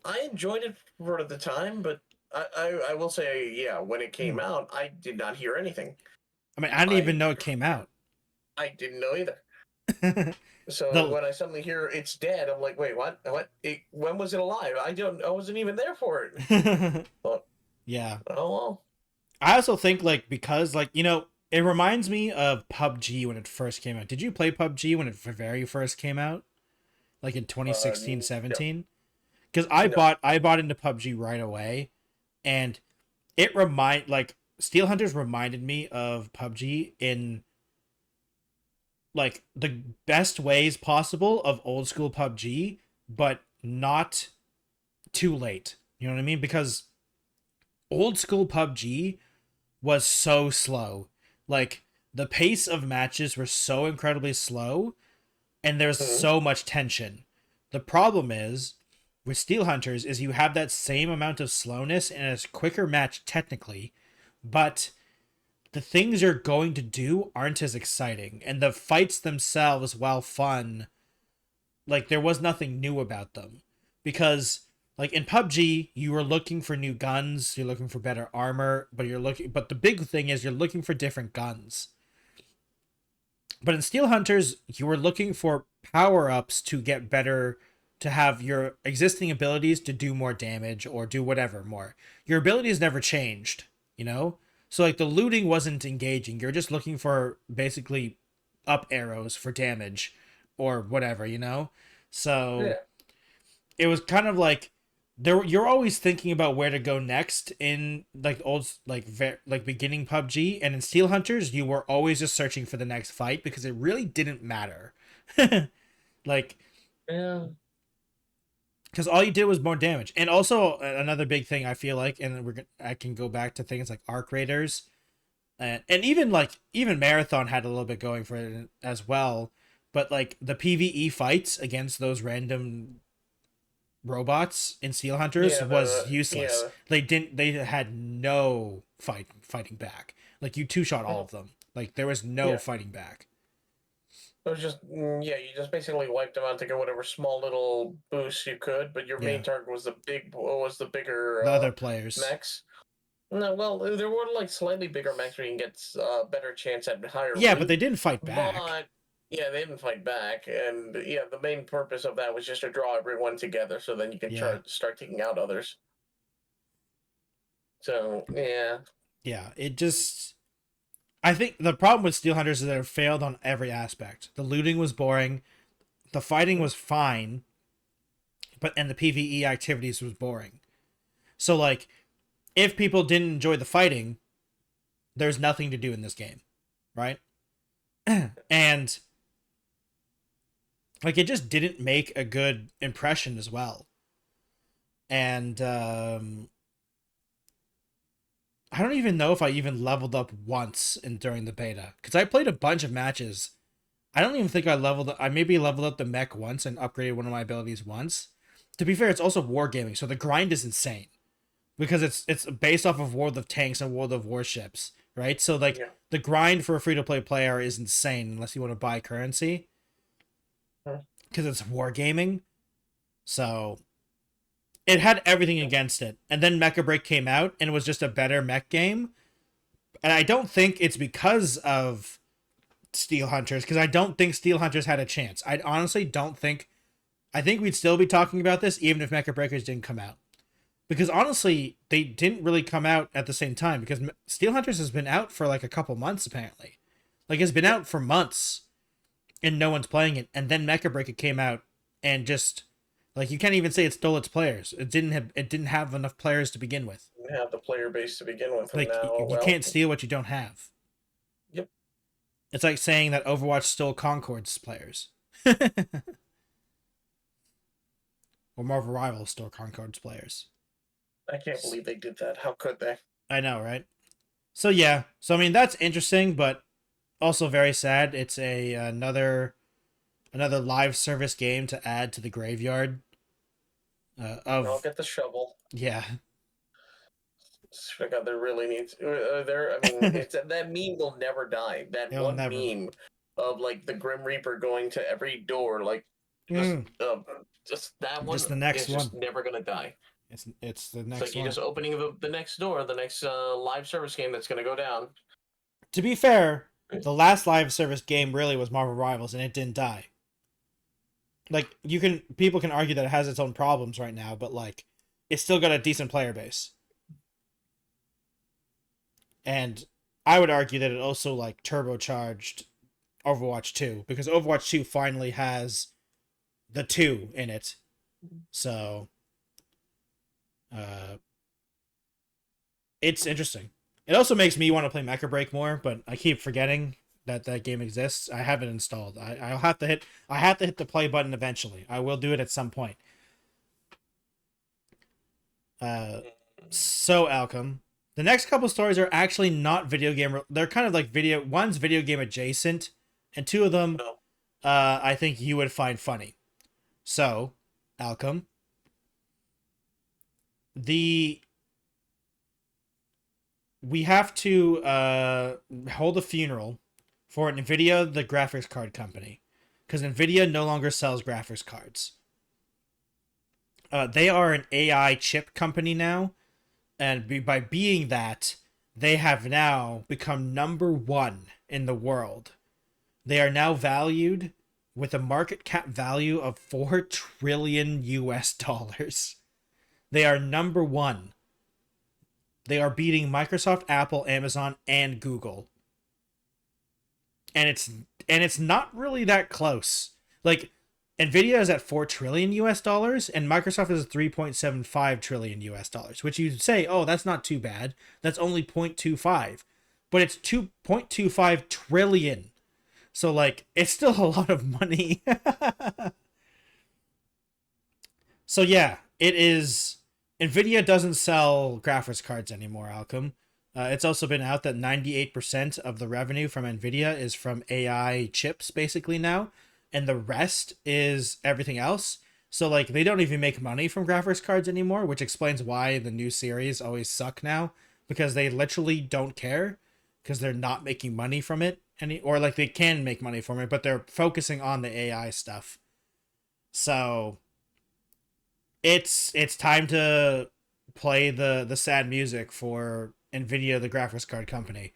I enjoyed it for the time, but I will say, yeah, when it came out, I did not hear anything. I mean, I didn't even know it came out. I didn't know either. So when I suddenly hear it's dead, I'm like, wait, what? When was it alive? I wasn't even there for it. Well, Yeah. Oh well. I also think like because like it reminds me of PUBG when it first came out. Did you play PUBG when it very first came out, like in 2016, No, 17? Because no. I bought into PUBG right away, and like Steel Hunters reminded me of PUBG in like the best ways possible of old school PUBG, but not too late. You know what I mean? Because old school PUBG was so slow. Like the pace of matches were so incredibly slow and there's Hmm. so much tension. The problem is with Steel Hunters is you have that same amount of slowness and a quicker match technically, but the things you're going to do aren't as exciting and the fights themselves, while fun, like there was nothing new about them because like in PUBG you were looking for new guns, you're looking for better armor, but the big thing is you're looking for different guns. But in Steel Hunters you were looking for power-ups to get better, to have your existing abilities to do more damage or do whatever more. Your abilities never changed, you know? So like the looting wasn't engaging. You're just looking for basically up arrows for damage or whatever, you know? So Yeah. it was kind of like there you're always thinking about where to go next in like like beginning PUBG, and in Steel Hunters you were always just searching for the next fight because it really didn't matter. Like Yeah. because all you did was more damage. And also another big thing I feel like, and I can go back to things like arc raiders, and even even Marathon had a little bit going for it as well. But like the PVE fights against those random robots in Steel Hunters Yeah. was useless. Yeah. They had no fighting back. Like you two shot all Mhm. of them. Like there was no Yeah. fighting back. It was just yeah. You just basically wiped them out to get whatever small little boosts you could, but your Yeah, main target was the bigger the other players. mechs. No, well, there were like slightly bigger mechs where you can get better chance at higher Yeah, but loot, they didn't fight back. but yeah, they didn't fight back, and yeah, the main purpose of that was just to draw everyone together, so then you can Yeah, start taking out others. So yeah, yeah. It just I think the problem with Steel Hunters is that it failed on every aspect. The looting was boring. The fighting was fine, but and the PVE activities was boring. So like, if people didn't enjoy the fighting, there's nothing to do in this game, right? And like, it just didn't make a good impression as well. And I don't even know if I even leveled up once during the beta because I played a bunch of matches. I don't even think I leveled. I maybe leveled up the mech once and upgraded one of my abilities once. To be fair, it's also wargaming, so the grind is insane because it's based off of World of Tanks and World of Warships, right? So like yeah. the grind for a free to play player is insane unless you want to buy currency Huh. because it's wargaming. So it had everything against it, and then Mecha Break came out and it was just a better mech game. And I don't think it's because of Steel Hunters because I don't think Steel Hunters had a chance. I honestly don't think. I think we'd still be talking about this even if Mecha Breakers didn't come out. Because honestly, they didn't really come out at the same time because Steel Hunters has been out for like a couple months apparently. Like it's been out for months and no one's playing it. And then Mecha Breaker came out and just like you can't even say it stole its players. It didn't have enough players to begin with. Didn't have the player base to begin with, and Like now you well, can't steal what you don't have. yep. It's like saying that Overwatch stole Concord's players. Or Marvel Rivals stole Concord's players. I can't believe they did that. How could they? I know, right? So yeah, so I mean that's interesting, but also very sad. It's another live service game to add to the graveyard I'll of get the shovel. yeah. I God, there really needs. There, I mean, it's that meme will never die. That It'll one never. meme of like the Grim Reaper going to every door, like just, Mm, uh, just that one just the next is just one. never gonna die. It's the It's like next you're one. just opening the next door, the next live service game that's gonna go down. To be fair, the last live service game really was Marvel Rivals, and it didn't die. Like people can argue that it has its own problems right now, but like it's still got a decent player base. And I would argue that it also like turbocharged Overwatch 2 because Overwatch 2 finally has the 2 in it. So uh it's interesting. It also makes me want to play Mecha Break more, but I keep forgetting that that game exists. I have it installed. I'll have to hit the play button eventually. I will do it at some point. So Alchem, the next couple stories are actually not video game. They're kind of like video. One's video game adjacent, and two of them, No. I think you would find funny. So, Alchem, the we have to hold a funeral for Nvidia, the graphics card company, because Nvidia no longer sells graphics cards. They are an AI chip company now, and by being that, they have now become number one in the world. They are now valued with a market cap value of 4 trillion US dollars. They are number one. They are beating Microsoft, Apple, Amazon, and Google. And it's not really that close. Like Nvidia is at 4 trillion US dollars and Microsoft is at 3.75 trillion US dollars, which you say, "Oh, that's not too bad. That's only 0.25." But it's 2.25 trillion. So like it's still a lot of money. So yeah, it is. Nvidia doesn't sell graphics cards anymore, Alchem. It's also been out that 98% of the revenue from Nvidia is from AI chips, basically now, and the rest is everything else. So like they don't even make money from graphics cards anymore, which explains why the new series always suck now, because they literally don't care because they're not making money from it or like they can make money from it, but they're focusing on the AI stuff. So it's time to play the sad music for Nvidia, the graphics card company,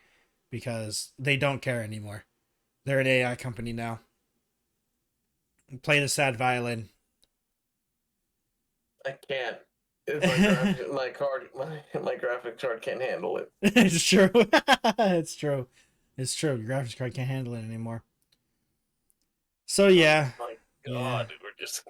because they don't care anymore. They're an AI company now. Play the sad violin. I can't. My graphic card can't handle it. It's true. It's true. It's true. Your graphics card can't handle it anymore. So yeah. Oh my God, Yeah. we're just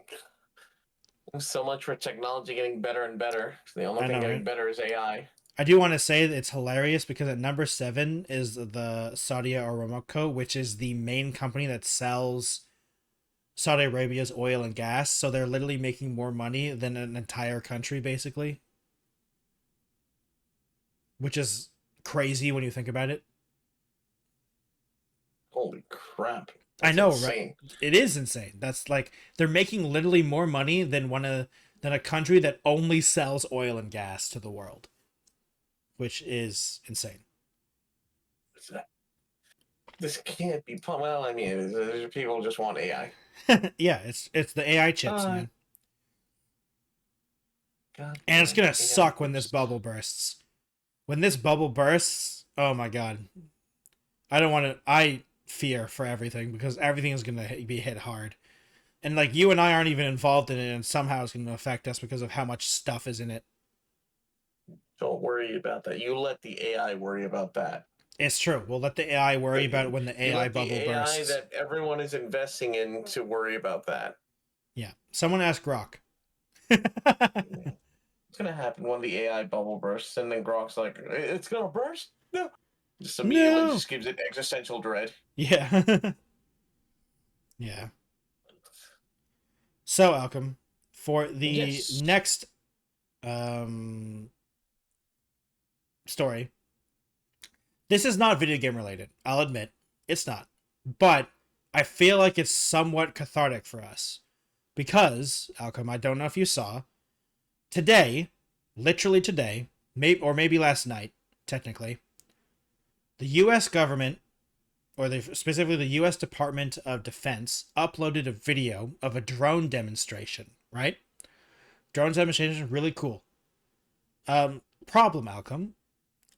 so much for technology getting better and better. The only I thing know, getting right? better is AI. I do want to say that it's hilarious because at number 7 is the Saudi Aramco, which is the main company that sells Saudi Arabia's oil and gas. So they're literally making more money than an entire country, basically, which is crazy when you think about it. Holy crap! I That's know, insane. right? It is insane. That's like they're making literally more money than than a country that only sells oil and gas to the world, which is insane. This can't be. Well, I mean, people just want AI. Yeah, it's the AI chips, man. God And it's gonna AI suck when this chips. bubble bursts. When this bubble bursts, oh my god. I don't want to. I fear for everything because everything is gonna be hit hard. And like you and I aren't even involved in it, and somehow it's gonna affect us because of how much stuff is in it. Don't worry about that. You let the AI worry about that. It's true. We'll let the AI worry about it when the You AI let the bubble AI bursts. that everyone is investing in to worry about that. Yeah. Someone ask Grok. It's gonna happen when the AI bubble bursts, and then Grok's like, "It's gonna burst." No, just immediately No. just gives it existential dread. Yeah. Yeah. So Alchem, for the Yes. next um story, this is not video game related. I'll admit it's not, but I feel like it's somewhat cathartic for us because Alchem, I don't know if you saw today, literally today, maybe last night, technically, the U.S. government, specifically the U.S. Department of Defense, uploaded a video of a drone demonstration. Right, drone demonstration is really cool. Problem, Alchem.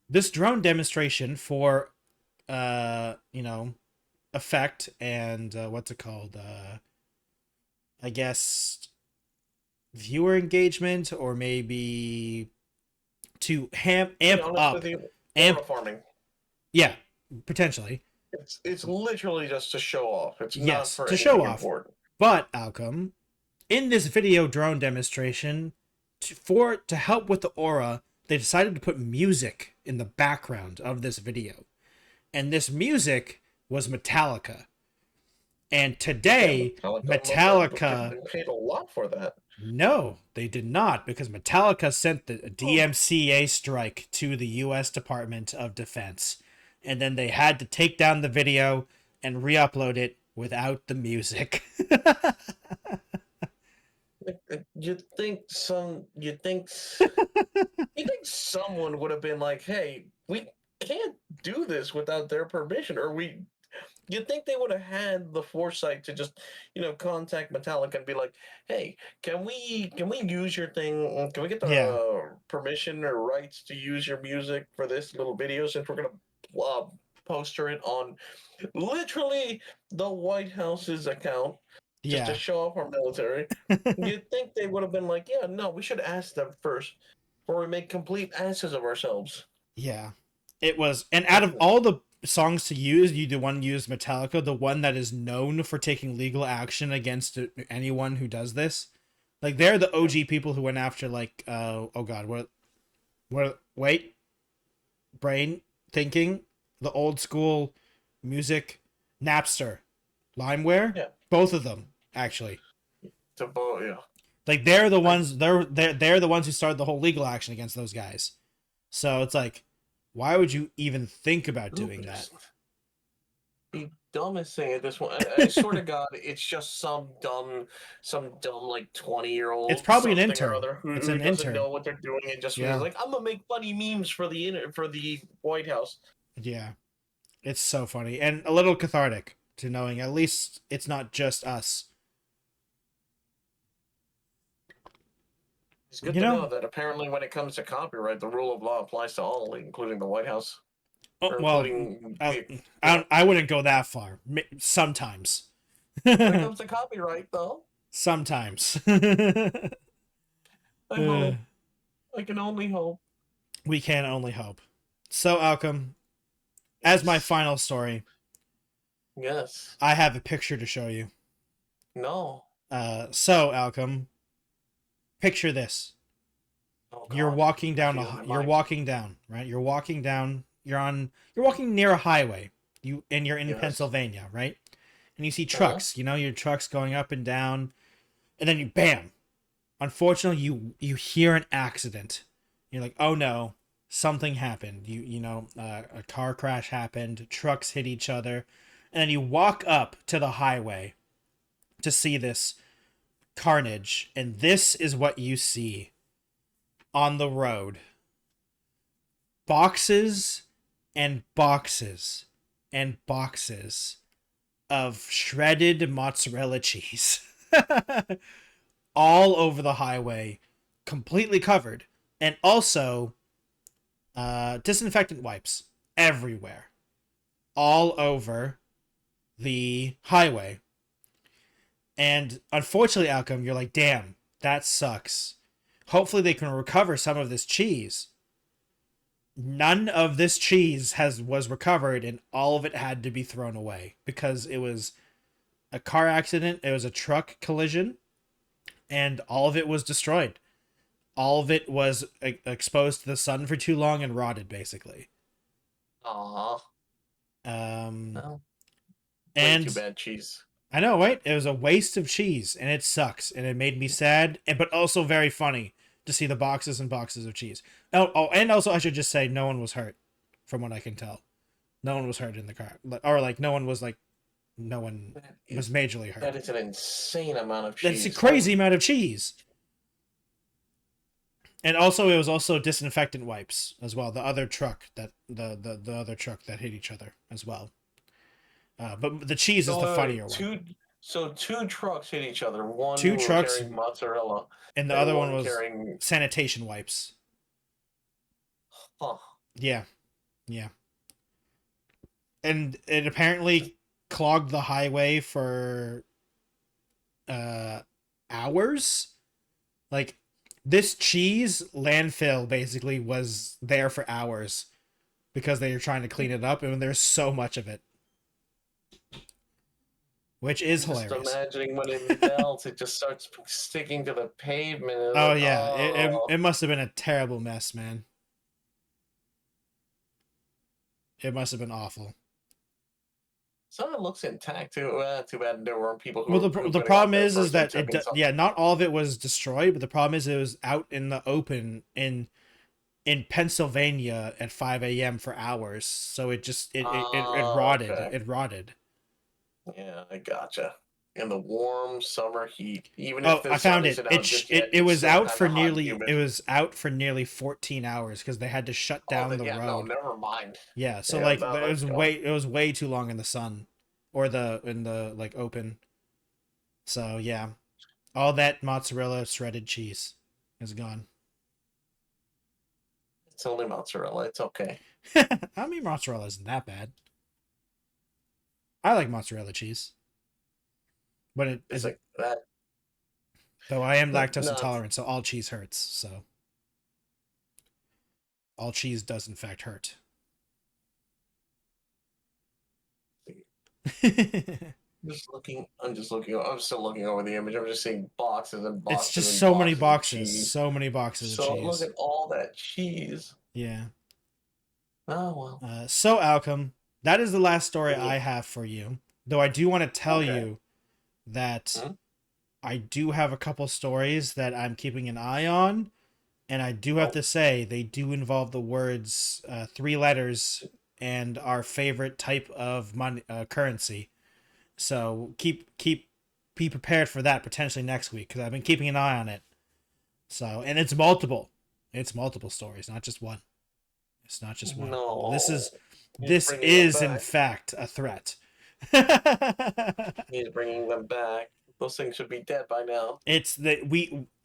This drone demonstration for, you know, effect and what's it called? I guess viewer engagement or maybe to amp To be honest up with you, amp farming. Yeah, potentially. It's literally just to show off. It's not Yes, for to show anything off. important. But Alchem, in this video drone demonstration, to help with the aura, they decided to put music in the background of this video, and this music was Metallica. And today, Metallica They paid a lot for that. no, they did not, because Metallica sent the DMCA strike to the U.S. Department of Defense, and then they had to take down the video and re-upload it without the music. You'd think someone would have been like, "Hey, we can't do this without their permission," or you'd think they would have had the foresight to just, contact Metallica and be like, "Hey, can we use your thing? Can we get the permission or rights to use your music for this little video since we're gonna poster it on literally the White House's account just to show off our military?" You'd think they would have been like, "Yeah, no, we should ask them first before we make complete asses of ourselves." Yeah, it was, and out of all the songs to use, the one used Metallica, the one that is known for taking legal action against anyone who does this. Like, they're the OG people who went after, like, oh god, wait, brain thinking, the old school music, Napster, LimeWare, both of them actually. Like, they're the ones they're the ones who started the whole legal action against those guys. So it's like, why would you even think about doing that? The dumbest thing at this one, I swear to God, it's just some dumb like 20-year-old. It's probably an intern. Who doesn't know what they're doing and just feels like, I'm gonna make funny memes for the White House. Yeah, it's so funny and a little cathartic to knowing at least it's not just us. It's good to know that apparently when it comes to copyright, the rule of law applies to all, including the White House. Oh, well, I wouldn't go that far. Sometimes. When it comes to copyright, though. Sometimes. I hope. I can only hope. We can only hope. So, Alchem, as my final story. Yes. I have a picture to show you. No. So, Alchem, picture this. Oh, you're walking down right? You're walking near a highway. You're in Pennsylvania, right? And you see trucks, your trucks going up and down, and then bam. Unfortunately, you hear an accident. You're like, "Oh no, something happened." A car crash happened, trucks hit each other, and then you walk up to the highway to see this carnage, and this is what you see on the road. Boxes and boxes and boxes of shredded mozzarella cheese all over the highway, completely covered, and also disinfectant wipes everywhere, all over the highway. And unfortunately, Alchem, you're like, damn, that sucks. Hopefully they can recover some of this cheese. None of this cheese was recovered, and all of it had to be thrown away because it was a car accident. It was a truck collision, and all of it was destroyed. All of it was exposed to the sun for too long and rotted, basically. Aww. Way too bad cheese. I know, right? It was a waste of cheese, and it sucks, and it made me sad, but also very funny to see the boxes and boxes of cheese. Oh, and also I should just say no one was hurt, from what I can tell. No one was hurt in the car, or no one was majorly hurt. That is an insane amount of cheese. That's a crazy amount of cheese. And also, it was also disinfectant wipes as well. The other truck that the other truck that hit each other as well. But the cheese is the funnier one. So two trucks hit each other. One two trucks carrying mozzarella, and the other one was sanitation wipes. Huh. Yeah. And it apparently clogged the highway for hours. Like, this cheese landfill basically was there for hours because they are trying to clean it up, and there's so much of it, which is Just hilarious. imagining when it melts, it just starts sticking to the pavement. Oh yeah, Oh. it must have been a terrible mess, man. It must have been awful. So it looks intact too. Too bad there weren't people who Well, were the pooping problem out there is first and that took some. yeah, not all of it was destroyed, but the problem is it was out in the open in Pennsylvania at 5 a.m. for hours, so it rotted. Okay. It rotted. Yeah, I gotcha. In the warm summer heat, even Oh, if the I sun found it. isn't out just yet, It it's was still out kind for of hot and nearly humid. it was out for nearly 14 hours because they had to shut Oh, down then the yeah, no, road. never mind. Yeah, so Yeah, like no, that's gone. it was way too long in the sun or in the like open. So yeah, all that mozzarella shredded cheese is gone. It's only mozzarella. It's okay. I mean, mozzarella isn't that bad. I like mozzarella cheese, but it It's is like that. though I am No, lactose no, intolerant, so all cheese hurts. So all cheese does in fact hurt. just looking. I'm just looking. I'm still looking over the image. I'm just seeing boxes and It's boxes just and so many boxes of boxes, cheese. so many boxes of So look cheese. at all that cheese. Yeah. Oh well. So Alchem, that is the last story Yeah. I have for you. Though I do want to tell Okay. you that Hmm? I do have a couple stories that I'm keeping an eye on, and I do have to say they do involve the words 3 letters and our favorite type of money currency. So be prepared for that potentially next week because I've been keeping an eye on it. So and it's multiple stories, not just one. It's not just one. No. This bringing is them in back. fact a threat. He's bringing them back. Those things should be dead by now. It's that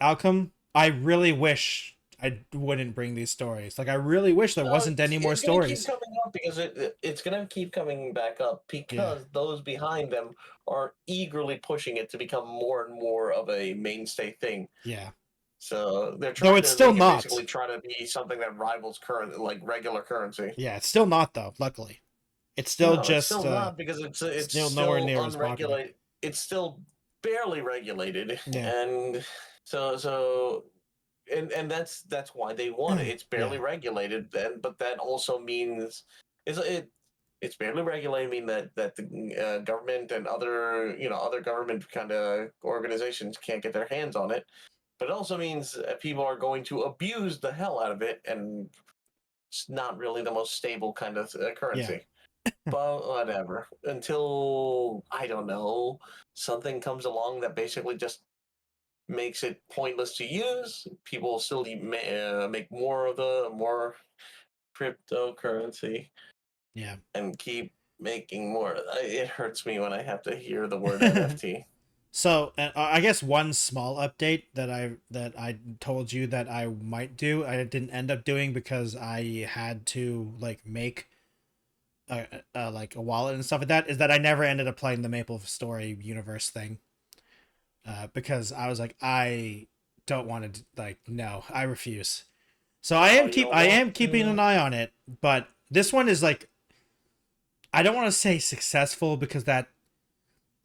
Alchem. I really wish I wouldn't bring these stories. Like I really wish there wasn't any more It's gonna keep stories. coming up because it's gonna keep coming back up because those behind them are eagerly pushing it to become more and more of a mainstay thing. Yeah. So they're No, trying it's to still make it not. basically try to be something that rivals current like regular currency. Yeah, it's still not though. Luckily, it's still No, just it's still not because it's still nowhere near as popular. unregulated. It's still barely regulated, Yeah. and so and that's why they want it. It's barely regulated, but that also means it's barely regulated. Mean that the government and other government kind of organizations can't get their hands on it. But it also means people are going to abuse the hell out of it, and it's not really the most stable kind of currency. But whatever. Until I don't know, something comes along that basically just makes it pointless to use. People still make more cryptocurrency. Yeah. And keep making more. It hurts me when I have to hear the word NFT. So I guess one small update that I told you that I might do, I didn't end up doing because I had to like make like a wallet and stuff like that. Is that I never ended up playing the Maple Story universe thing because I was like I don't want to no, I refuse. So I am keeping an eye on it, but this one is like I don't want to say successful because that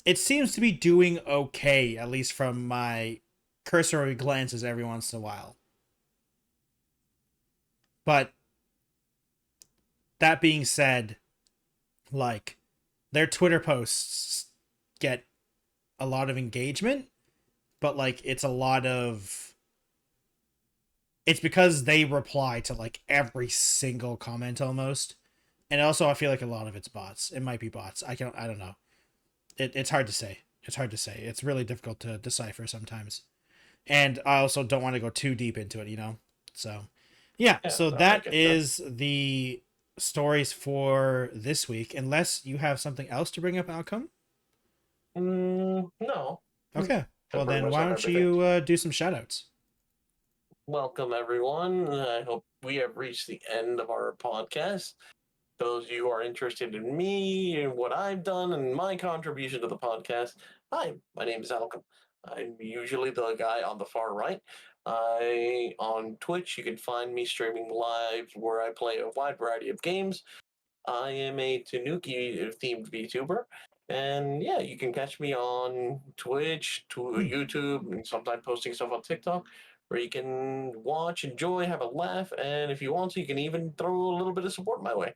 it seems to be doing okay, at least from my cursory glances every once in a while. But that being said, like their Twitter posts get a lot of engagement, but like it's because they reply to like every single comment almost. And also I feel like a lot of it's bots. It might be bots. I don't know. It's hard to say. It's really difficult to decipher sometimes. And I also don't want to go too deep into it, So, yeah. So that is the stories for this week. Unless you have something else to bring up, Alchem? No. Okay. Well, then why don't you do some shoutouts? Welcome, everyone. I hope we have reached the end of our podcast. Those of you who are interested in me and what I've done and my contribution to the podcast, hi, my name is Alchem. I'm usually the guy on the far right. On Twitch, you can find me streaming live where I play a wide variety of games. I am a Tanuki-themed VTuber. And yeah, you can catch me on Twitch, to YouTube, and sometimes posting stuff on TikTok, where you can watch, enjoy, have a laugh, and if you want to, you can even throw a little bit of support my way.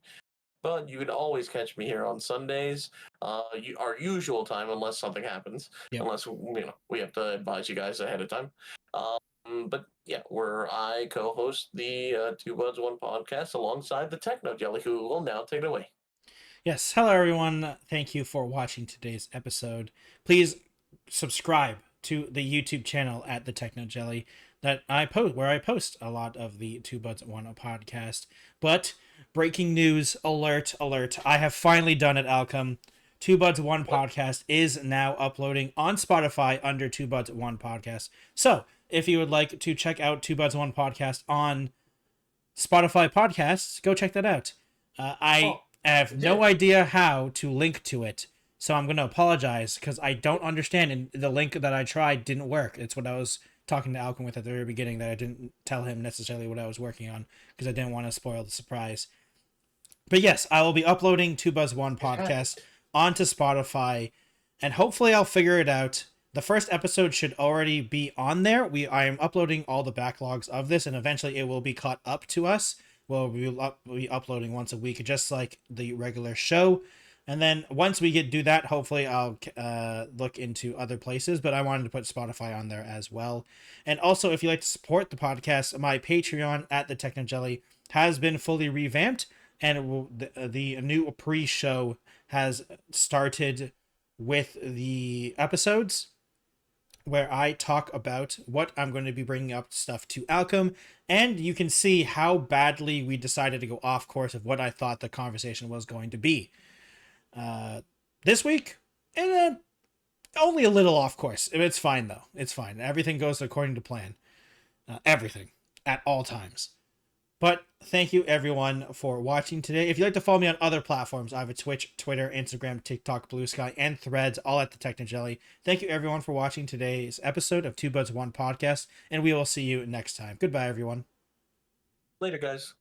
But you can always catch me here on Sundays, our usual time, unless something happens. Yep. Unless we have to advise you guys ahead of time. But yeah, where I co-host the Two Buds One podcast alongside the Techno Jelly, who will now take it away. Yes, hello everyone. Thank you for watching today's episode. Please subscribe to the YouTube channel at the Techno Jelly that I post, where I post a lot of the Two Buds One podcast. But breaking news alert! I have finally done it, Alchem. Two Buds One podcast is now uploading on Spotify under Two Buds One podcast. So if you would like to check out Two Buds One podcast on Spotify podcasts, go check that out. I have no idea how to link to it, so I'm going to apologize because I don't understand, and the link that I tried didn't work. It's what I was talking to Alchem with at the very beginning, that I didn't tell him necessarily what I was working on because I didn't want to spoil the surprise. But yes, I will be uploading Two Buzz One podcast onto Spotify, and hopefully I'll figure it out. The first episode should already be on there. I am uploading all the backlogs of this, and eventually it will be caught up to us. We'll be uploading once a week, just like the regular show. And then once we do that, hopefully I'll look into other places. But I wanted to put Spotify on there as well. And also, if you'd like to support the podcast, my Patreon at the Techno Jelly has been fully revamped. And the new pre-show has started with the episodes where I talk about what I'm going to be bringing up stuff to Alchem, and you can see how badly we decided to go off course of what I thought the conversation was going to be. This week, only a little off course. It's fine, though. It's fine. Everything goes according to plan. Everything. At all times. But thank you, everyone, for watching today. If you'd like to follow me on other platforms, I have a Twitch, Twitter, Instagram, TikTok, Blue Sky, and Threads, all at the Techno Jelly. Thank you, everyone, for watching today's episode of Two Buds One Podcast, and we will see you next time. Goodbye, everyone. Later, guys.